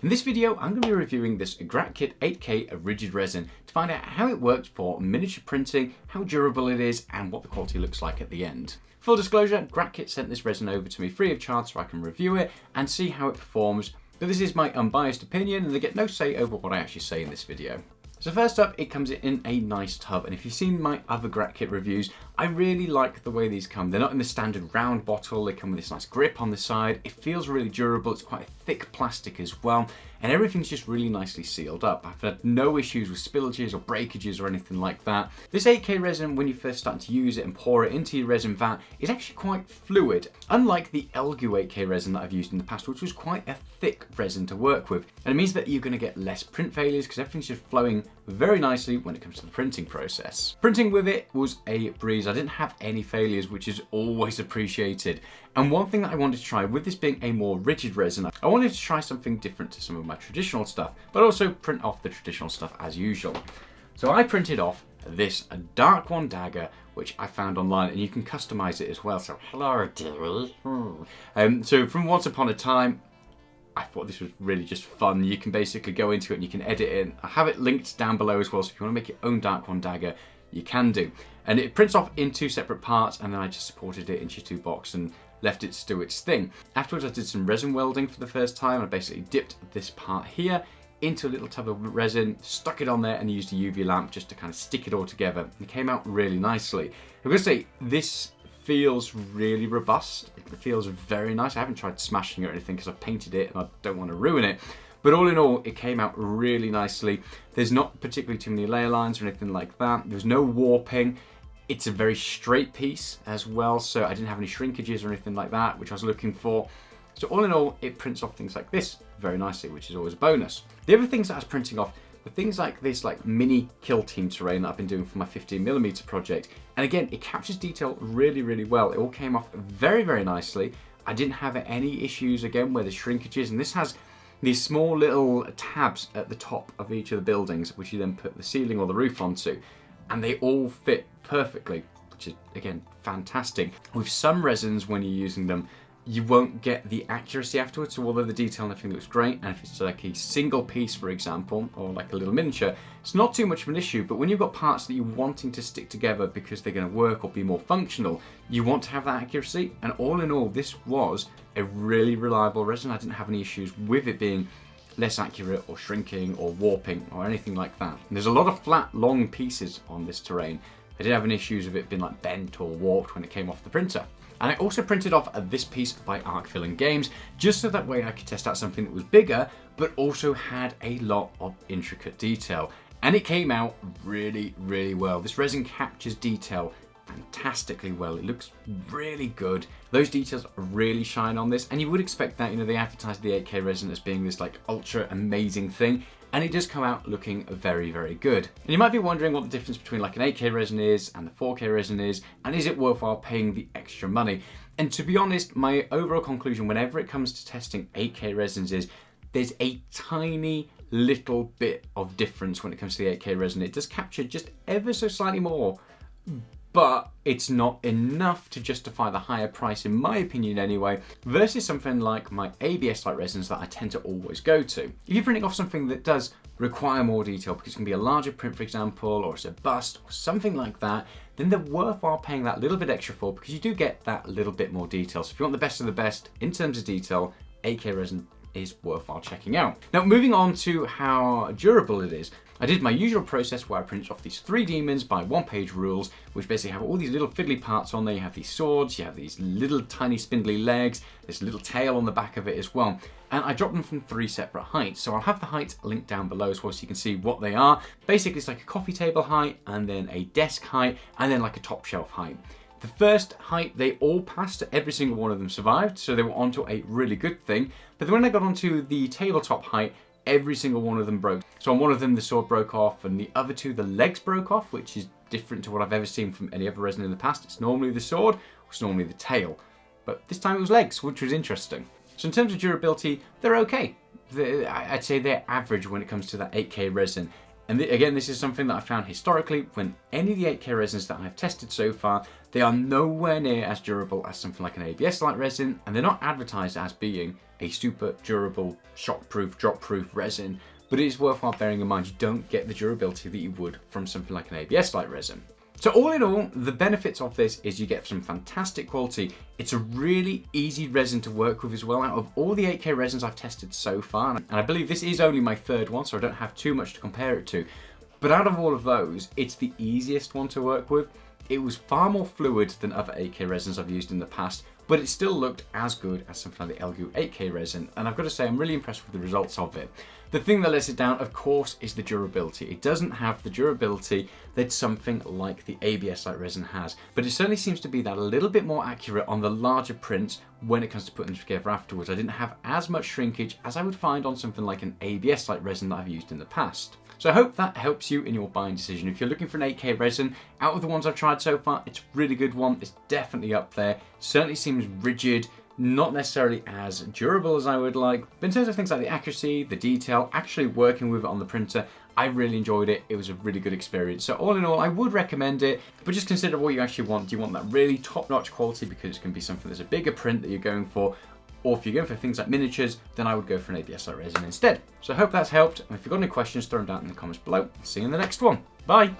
In this video, I'm going to be reviewing this Gratkit 8K rigid resin to find out how it works for miniature printing, how durable it is, and what the quality looks like at the end. Full disclosure, Gratkit sent this resin over to me free of charge so I can review it and see how it performs, but this is my unbiased opinion and they get no say over what I actually say in this video. So first up, it comes in a nice tub, and if you've seen my other Gratkit reviews, I really like the way these come. They're not in the standard round bottle, they come with this nice grip on the side. It feels really durable, it's quite a thick plastic as well, and everything's just really nicely sealed up. I've had no issues with spillages or breakages or anything like that. This 8K resin, when you first start to use it and pour it into your resin vat, is actually quite fluid. Unlike the Elgu 8K resin that I've used in the past, which was quite a thick resin to work with. And it means that you're going to get less print failures because everything's just flowing very nicely when it comes to the printing process. Printing with it was a breeze. I didn't have any failures, which is always appreciated. And one thing that I wanted to try, with this being a more rigid resin, I wanted to try something different to some of my traditional stuff, but also print off the traditional stuff as usual. So I printed off this Dark One dagger, which I found online, and you can customize it as well. So hello, dearie. So from once upon a time, I thought this was really just fun. You can basically go into it and you can edit it. I have it linked down below as well, so if you want to make your own Dark One dagger, you can do. And it prints off in two separate parts, and then I just supported it into 2-box and left it to do its thing. Afterwards, I did some resin welding for the first time. I basically dipped this part here into a little tub of resin, stuck it on there, and used a UV lamp just to kind of stick it all together. And it came out really nicely. I'm going to say this feels really robust. It feels very nice. I haven't tried smashing it or anything because I've painted it and I don't want to ruin it. But all in all, it came out really nicely. There's not particularly too many layer lines or anything like that. There's no warping. It's a very straight piece as well, so I didn't have any shrinkages or anything like that, which I was looking for. So all in all, it prints off things like this very nicely, which is always a bonus. The other things that I was printing off were things like this mini kill team terrain that I've been doing for my 15mm project. And again, it captures detail really, really well. It all came off very, very nicely. I didn't have any issues again where the shrinkages, and this has these small little tabs at the top of each of the buildings, which you then put the ceiling or the roof onto, and they all fit perfectly, which is again fantastic. With some resins, when you're using them, you won't get the accuracy afterwards, so although the detail and everything looks great, and if it's like a single piece, for example, or like a little miniature, it's not too much of an issue. But when you've got parts that you're wanting to stick together because they're going to work or be more functional, you want to have that accuracy. And all in all, this was a really reliable resin. I didn't have any issues with it being less accurate or shrinking or warping or anything like that. And there's a lot of flat, long pieces on this terrain. I didn't have any issues with it being bent or warped when it came off the printer. And I also printed off this piece by Arc Games, just so that way I could test out something that was bigger, but also had a lot of intricate detail. And it came out really, really well. This resin captures detail fantastically well. It looks really good. Those details really shine on this, and you would expect that. They advertised the 8K resin as being this ultra amazing thing, and it does come out looking very, very good. And you might be wondering what the difference between an 8K resin is and the 4K resin is, and is it worthwhile paying the extra money? And to be honest, my overall conclusion whenever it comes to testing 8K resins is there's a tiny little bit of difference when it comes to the 8K resin. It does capture just ever so slightly more, but it's not enough to justify the higher price, in my opinion anyway, versus something like my ABS-like resins that I tend to always go to. If you're printing off something that does require more detail, because it can be a larger print, for example, or it's a bust or something like that, then they're worthwhile paying that little bit extra for, because you do get that little bit more detail. So if you want the best of the best in terms of detail, 8K resin is worthwhile checking out. Now, moving on to how durable it is. I did my usual process where I printed off these 3 demons by 1-page rules, which basically have all these little fiddly parts on there. You have these swords, you have these little tiny spindly legs, this little tail on the back of it as well. And I dropped them from 3 separate heights. So I'll have the heights linked down below as well so you can see what they are. Basically, it's like a coffee table height, and then a desk height, and then like a top shelf height. The first height, they all passed, every single one of them survived, so they were onto a really good thing. But then when I got onto the tabletop height, every single one of them broke. So on one of them, the sword broke off, and the other 2, the legs broke off, which is different to what I've ever seen from any other resin in the past. It's normally the sword, or it's normally the tail. But this time it was legs, which was interesting. So in terms of durability, they're okay. I'd say they're average when it comes to that 8K resin. And again, this is something that I found historically when any of the 8K resins that I've tested so far, they are nowhere near as durable as something like an ABS-like resin, and they're not advertised as being a super durable, shockproof, drop-proof resin, but it is worthwhile bearing in mind you don't get the durability that you would from something like an ABS-like resin. So all in all, the benefits of this is you get some fantastic quality. It's a really easy resin to work with as well. Out of all the 8K resins I've tested so far, and I believe this is only my third one, so I don't have too much to compare it to, but out of all of those, it's the easiest one to work with. It was far more fluid than other 8K resins I've used in the past, but it still looked as good as something like the Elegoo 8K resin, and I've got to say I'm really impressed with the results of it. The thing that lets it down, of course, is the durability. It doesn't have the durability that something like the ABS-like resin has, but it certainly seems to be that a little bit more accurate on the larger prints when it comes to putting them together afterwards. I didn't have as much shrinkage as I would find on something like an ABS-like resin that I've used in the past. So I hope that helps you in your buying decision. If you're looking for an 8K resin, out of the ones I've tried so far, it's a really good one. It's definitely up there. Certainly seems rigid, not necessarily as durable as I would like. But in terms of things like the accuracy, the detail, actually working with it on the printer, I really enjoyed it. It was a really good experience. So all in all, I would recommend it, but just consider what you actually want. Do you want that really top-notch quality because it can be something that's a bigger print that you're going for? Or if you're going for things like miniatures, then I would go for an ABS-like resin instead. So I hope that's helped. And if you've got any questions, throw them down in the comments below. See you in the next one. Bye.